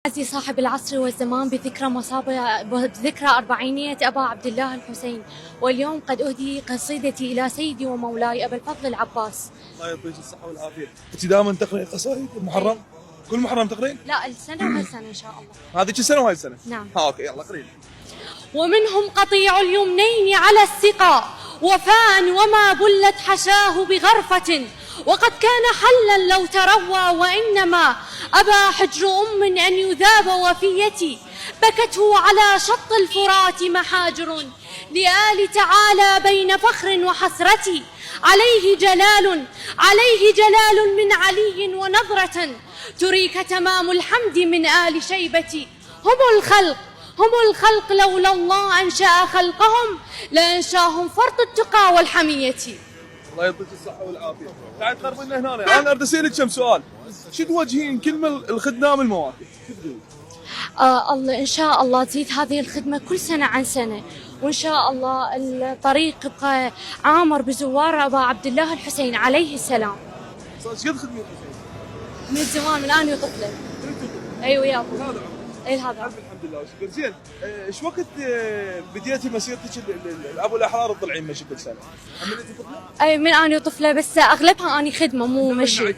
عزي صاحب العصر والزمان بذكرى أربعينية أبا عبد الله الحسين، واليوم قد أهدي قصيدتي إلى سيدي ومولاي أبا الفضل العباس. الله يعطيك الصحة والعافية. أنت دائما تقرأي قصائد المحرم؟ كل محرم تقرأين؟ لا، السنة وهالسنة إن شاء الله. هذيك السنة وهاي السنة؟ نعم. أوكي، يلا قرين. ومنهم قطيع اليمنين على السقا وفاء وما بلت حشاه بغرفة، وقد كان حلا لو تروى، وإنما أبى حجر أم أن يذاب وفيتي، بكته على شط الفرات محاجر لآل تعالى بين فخر وحسرتي، عليه جلال من علي ونظرة تريك تمام الحمد من آل شيبتي. هم الخلق لولا الله أنشأ خلقهم لأنشاهم فرط التقى والحمية. الله يعطيك الصحة والعافية. تعال قربي لنا هنا. أنا أريد أسألك كم سؤال. شو توجهين كلمة الخدام المواقف؟ شو تقولين؟ الله إن شاء الله تزيد هذه الخدمة كل سنة عن سنة، وإن شاء الله الطريق يبقى عامر بزوار أبا عبد الله الحسين عليه السلام. صار ايش قد خدمة الحسين؟ من زمان، من أنا وطفلة. أيوة يا أبو. هذا اي هذا. الحمد لله وشكر. زين، ايش وقت بديتي مسيرتك الابو الاحرار تطلعين مشي كل سنه؟ عملتي طفله؟ اي من اني طفله، بس اغلبها اني خدمه مو مشي.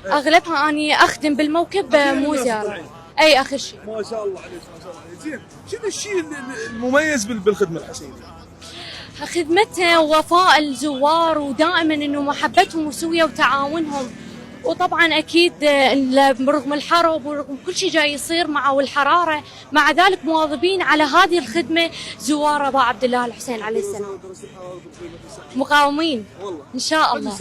اغلبها اني اخدم بالموكب مو زياره. اي اخر شيء. ما شاء الله عليك، ما شاء الله عليك. زين، شنو الشيء المميز بالخدمه الحسينيه؟ خدمتها ووفاء الزوار، ودائما انه محبتهم وسويه وتعاونهم، وطبعا اكيد رغم الحرب ورغم كل شيء جاي يصير والحراره، مع ذلك مواظبين على هذه الخدمه زوار ابا عبد الله الحسين عليه السلام. مقاومين والله ان شاء الله.